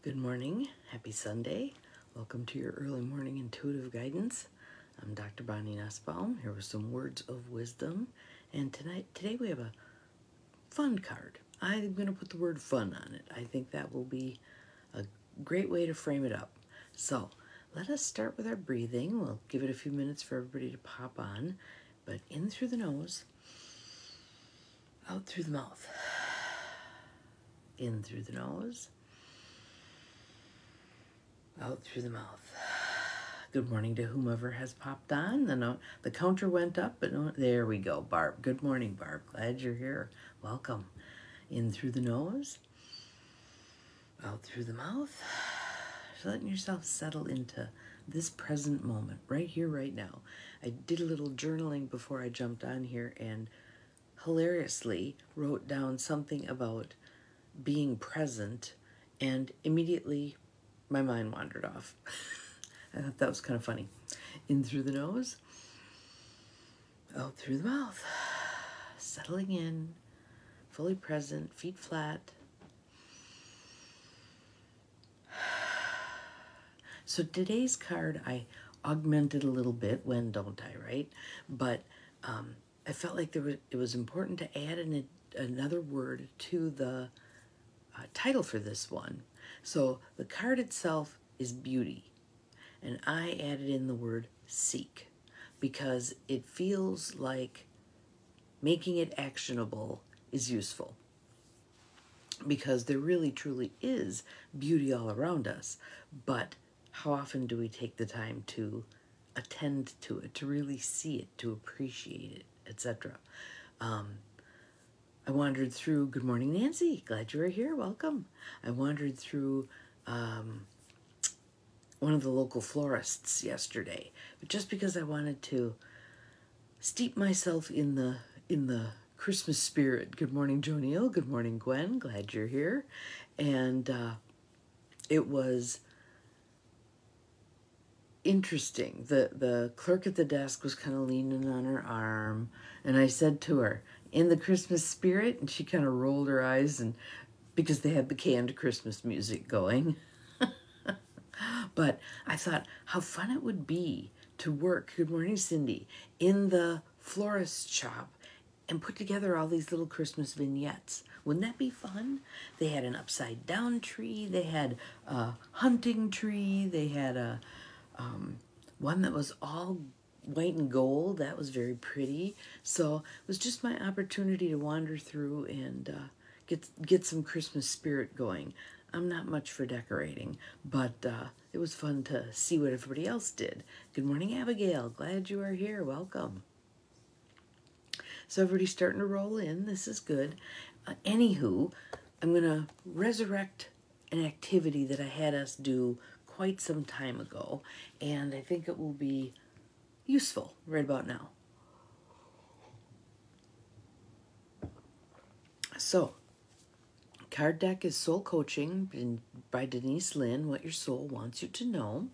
Good morning. Happy Sunday. Welcome to your early morning intuitive guidance. I'm Dr. Bonnie Nussbaum, here with some words of wisdom. And today we have a fun card. I'm going to put the word fun on it. I think that will be a great way to frame it up. So let us start with our breathing. We'll give it a few minutes for everybody to pop on. But in through the nose, out through the mouth. In through the nose, out through the mouth. Good morning to whomever has popped on. The counter went up, but no, there we go, Barb. Good morning, Barb. Glad you're here. Welcome. In through the nose, out through the mouth. Just letting yourself settle into this present moment, right here, right now. I did a little journaling before I jumped on here and hilariously wrote down something about being present, and immediately my mind wandered off. I thought that was kind of funny. In through the nose, out through the mouth. Settling in, fully present, feet flat. So today's card I augmented a little bit. When don't I, right? But I felt like it was important to add another word to the title for this one. So the card itself is beauty, and I added in the word seek because it feels like making it actionable is useful, because there really truly is beauty all around us, but how often do we take the time to attend to it, to really see it, to appreciate it, etc. I wandered through, good morning, Nancy. Glad you were here. Welcome. I wandered through one of the local florists yesterday, but just because I wanted to steep myself in the Christmas spirit. Good morning, Jo Neal. Good morning, Gwen. Glad you're here. And it was interesting. The clerk at the desk was kind of leaning on her arm, and I said to her, "In the Christmas spirit?" And she kind of rolled her eyes, and because they had the canned Christmas music going. But I thought how fun it would be to work, good morning, Cindy, in the florist shop and put together all these little Christmas vignettes. Wouldn't that be fun? They had an upside down tree, they had a hunting tree, they had a one that was all white and gold. That was very pretty. So it was just my opportunity to wander through and get some Christmas spirit going. I'm not much for decorating, but it was fun to see what everybody else did. Good morning, Abigail. Glad you are here. Welcome. So everybody's starting to roll in. This is good. Anywho, I'm going to resurrect an activity that I had us do quite some time ago, and I think it will be useful right about now. So, card deck is Soul Coaching by Denise Lynn, What Your Soul Wants You to Know.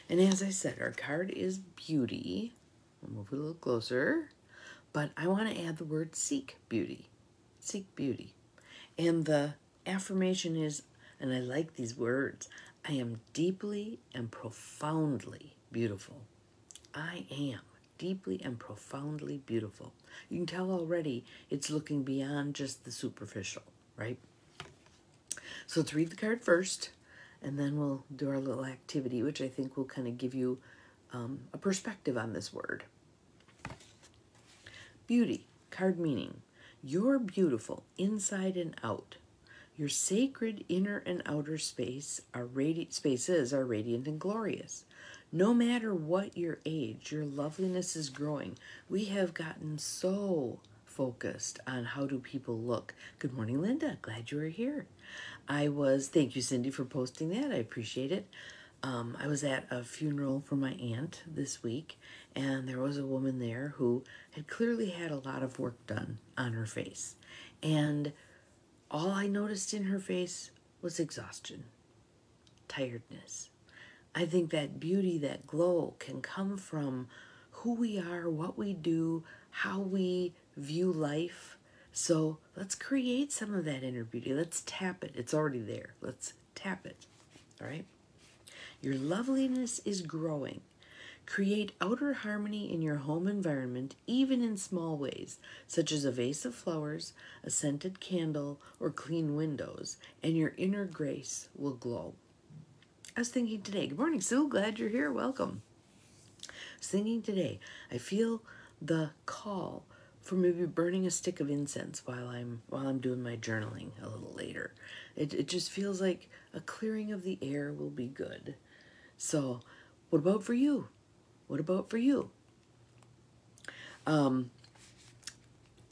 And as I said, our card is beauty. I'll move it a little closer. But I want to add the word seek beauty. Seek beauty. And the affirmation is, and I like these words, I am deeply and profoundly beautiful. I am deeply and profoundly beautiful. You can tell already it's looking beyond just the superficial, right? So let's read the card first, and then we'll do our little activity, which I think will kind of give you a perspective on this word. Beauty, card meaning, you're beautiful inside and out. Your sacred inner and outer spaces are radiant and glorious. No matter what your age, your loveliness is growing. We have gotten so focused on how do people look. Good morning, Linda. Glad you are here. Thank you, Cindy, for posting that. I appreciate it. I was at a funeral for my aunt this week, and there was a woman there who had clearly had a lot of work done on her face. And all I noticed in her face was exhaustion, tiredness. I think that beauty, that glow can come from who we are, what we do, how we view life. So let's create some of that inner beauty. Let's tap it. It's already there. Let's tap it. All right? Your loveliness is growing. Create outer harmony in your home environment, even in small ways, such as a vase of flowers, a scented candle, or clean windows, and your inner grace will glow. I was thinking today, good morning, Sue, glad you're here, welcome. I was thinking today, I feel the call for maybe burning a stick of incense while I'm doing my journaling a little later. It just feels like a clearing of the air will be good. So, what about for you? What about for you? So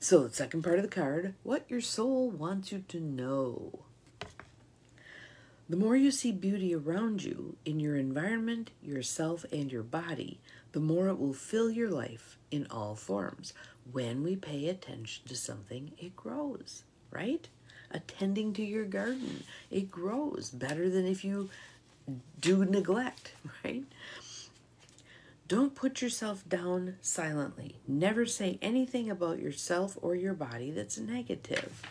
the second part of the card, what your soul wants you to know. The more you see beauty around you, in your environment, yourself, and your body, the more it will fill your life in all forms. When we pay attention to something, it grows, right? Attending to your garden, it grows better than if you do neglect, right? Don't put yourself down silently. Never say anything about yourself or your body that's negative.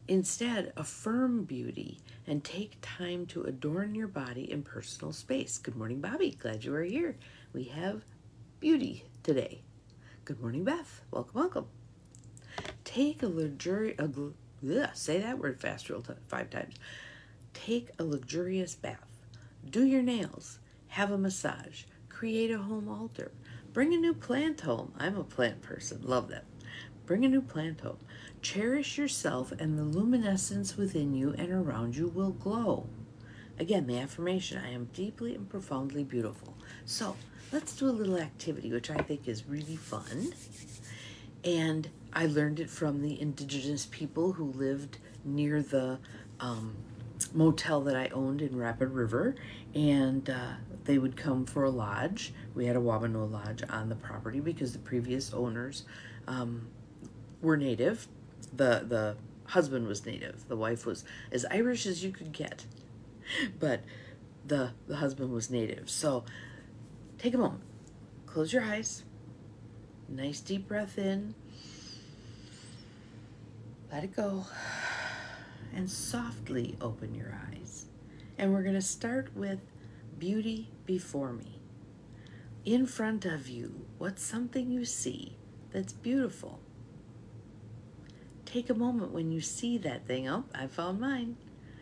Instead, affirm beauty and take time to adorn your body in personal space. Good morning, Bobby. Glad you are here. We have beauty today. Good morning, Beth. Welcome, welcome. Take a say that word fast 5 times. Take a luxurious bath. Do your nails. Have a massage. Create a home altar. Bring a new plant home. I'm a plant person. Love that. Bring a new plant home. Cherish yourself, and the luminescence within you and around you will glow. Again, the affirmation, I am deeply and profoundly beautiful. So let's do a little activity, which I think is really fun. And I learned it from the indigenous people who lived near the motel that I owned in Rapid River, and they would come for a lodge. We had a Wabano lodge on the property because the previous owners were native. The husband was native. The wife was as Irish as you could get, but the husband was native. So take a moment, close your eyes, nice deep breath in, let it go, and softly open your eyes. And we're going to start with beauty before me. In front of you, what's something you see that's beautiful? Take a moment when you see that thing. Oh, I found mine.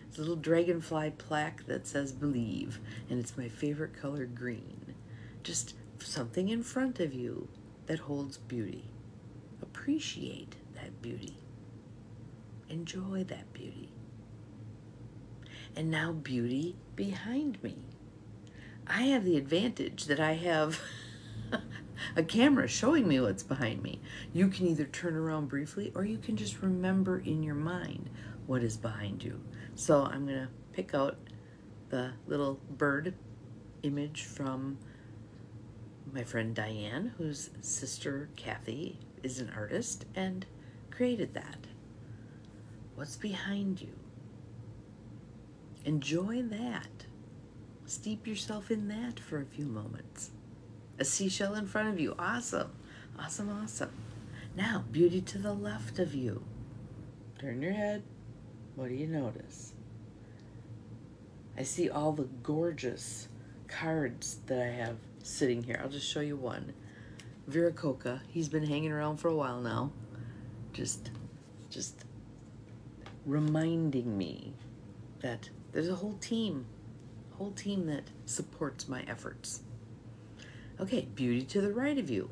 It's a little dragonfly plaque that says believe, and it's my favorite color, green. Just something in front of you that holds beauty. Appreciate that beauty. Enjoy that beauty. And now beauty behind me. I have the advantage that I have a camera showing me what's behind me. You can either turn around briefly or you can just remember in your mind what is behind you. So I'm going to pick out the little bird image from my friend Diane, whose sister Kathy is an artist and created that. What's behind you? Enjoy that. Steep yourself in that for a few moments. A seashell in front of you. Awesome. Awesome, awesome. Now, beauty to the left of you. Turn your head. What do you notice? I see all the gorgeous cards that I have sitting here. I'll just show you one. Viracocha. He's been hanging around for a while now. Just reminding me that there's a whole team that supports my efforts. Okay, beauty to the right of you.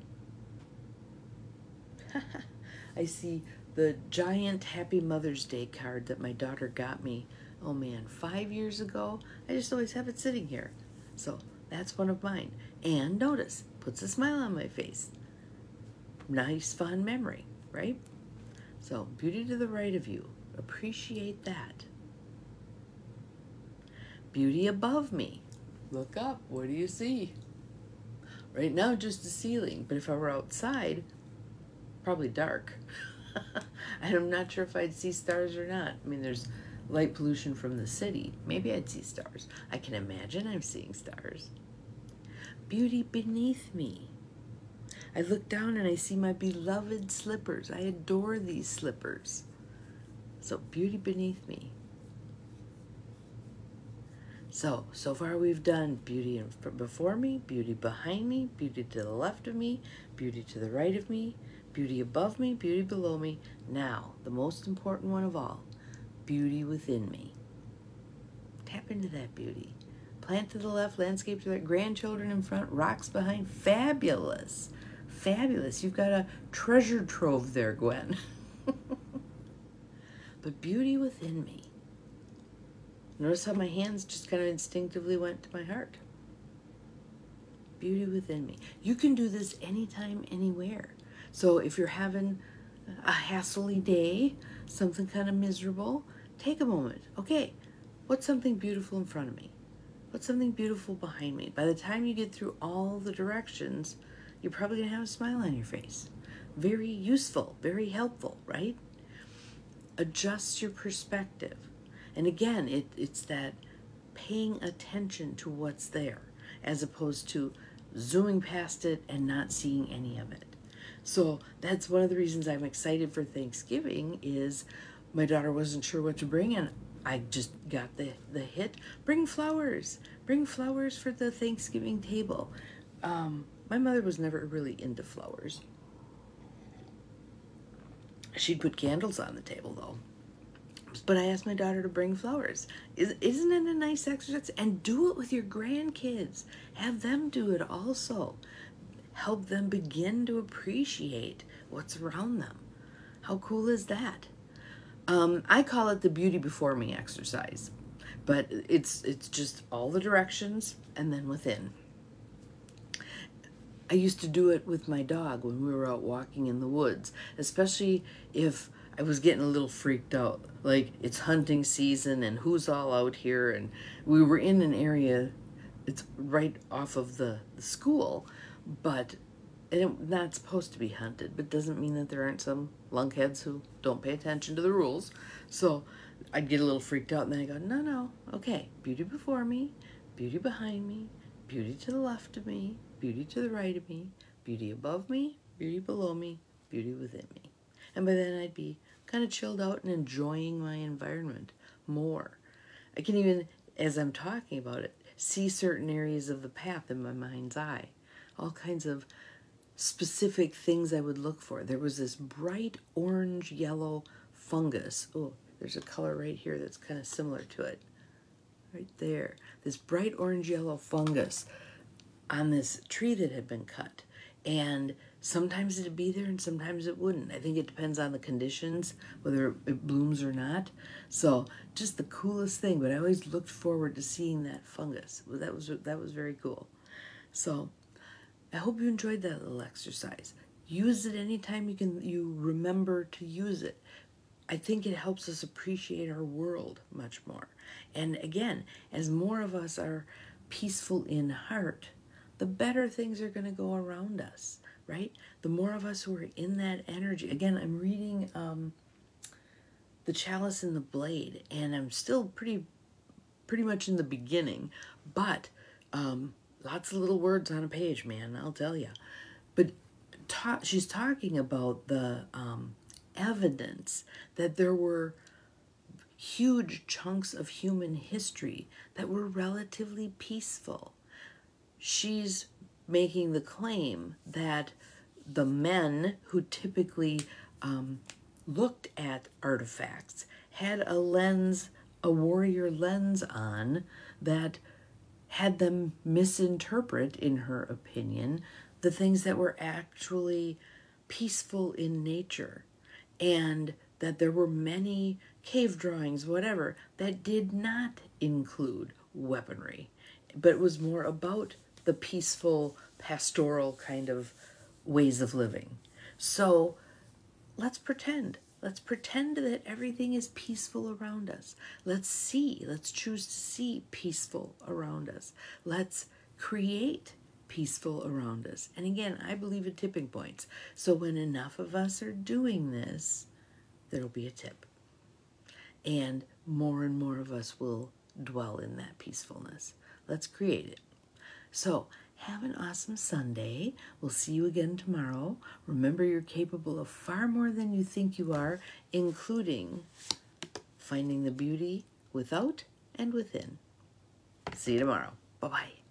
I see the giant Happy Mother's Day card that my daughter got me, oh man, 5 years ago. I just always have it sitting here. So that's one of mine. And notice, puts a smile on my face. Nice, fond memory, right? So beauty to the right of you. Appreciate that. Beauty above me. Look up. What do you see? Right now, just a ceiling. But if I were outside, probably dark. I'm not sure if I'd see stars or not. I mean, there's light pollution from the city. Maybe I'd see stars. I can imagine I'm seeing stars. Beauty beneath me. I look down and I see my beloved slippers. I adore these slippers. So beauty beneath me. So far we've done beauty before me, beauty behind me, beauty to the left of me, beauty to the right of me, beauty above me, beauty below me. Now, the most important one of all, beauty within me. Tap into that beauty. Plant to the left, landscape to the right, grandchildren in front, rocks behind. Fabulous. Fabulous. You've got a treasure trove there, Gwen. But beauty within me. Notice how my hands just kind of instinctively went to my heart. Beauty within me. You can do this anytime, anywhere. So if you're having a hassly day, something kind of miserable, take a moment. Okay, what's something beautiful in front of me? What's something beautiful behind me? By the time you get through all the directions, you're probably going to have a smile on your face. Very useful, very helpful, right? Adjust your perspective. And again, it's that paying attention to what's there as opposed to zooming past it and not seeing any of it. So that's one of the reasons I'm excited for Thanksgiving is my daughter wasn't sure what to bring, and I just got the hit. Bring flowers for the Thanksgiving table. My mother was never really into flowers. She'd put candles on the table though. But I asked my daughter to bring flowers. Isn't it a nice exercise? And do it with your grandkids. Have them do it also. Help them begin to appreciate what's around them. How cool is that? I call it the beauty before me exercise. But it's just all the directions and then within. I used to do it with my dog when we were out walking in the woods, especially if I was getting a little freaked out. Like, it's hunting season and who's all out here, and we were in an area, it's right off of the school, but it's not supposed to be hunted, but doesn't mean that there aren't some lunkheads who don't pay attention to the rules. So I'd get a little freaked out, and then I go, no, okay, beauty before me, beauty behind me, beauty to the left of me, beauty to the right of me, beauty above me, beauty below me, beauty within me. And by then I'd be kind of chilled out and enjoying my environment more. I can even, as I'm talking about it, see certain areas of the path in my mind's eye. All kinds of specific things I would look for. There was this bright orange yellow fungus. Oh, there's a color right here that's kind of similar to it. Right there. This bright orange yellow fungus on this tree that had been cut. And sometimes it'd be there and sometimes it wouldn't. I think it depends on the conditions, whether it blooms or not. So just the coolest thing, but I always looked forward to seeing that fungus. That was very cool. So I hope you enjoyed that little exercise. Use it anytime you remember to use it. I think it helps us appreciate our world much more. And again, as more of us are peaceful in heart, the better things are going to go around us, right? The more of us who are in that energy. Again, I'm reading The Chalice and the Blade, and I'm still pretty much in the beginning, but lots of little words on a page, man, I'll tell you. But she's talking about the evidence that there were huge chunks of human history that were relatively peaceful. She's making the claim that the men who typically looked at artifacts had a lens, a warrior lens on, that had them misinterpret, in her opinion, the things that were actually peaceful in nature. And that there were many cave drawings, whatever, that did not include weaponry, but it was more about the peaceful, pastoral kind of ways of living. So let's pretend. Let's pretend that everything is peaceful around us. Let's choose to see peaceful around us. Let's create peaceful around us. And again, I believe in tipping points. So when enough of us are doing this, there'll be a tip. And more of us will dwell in that peacefulness. Let's create it. So Have an awesome Sunday. We'll see you again tomorrow. Remember, you're capable of far more than you think you are, including finding the beauty without and within. See you tomorrow. Bye-bye.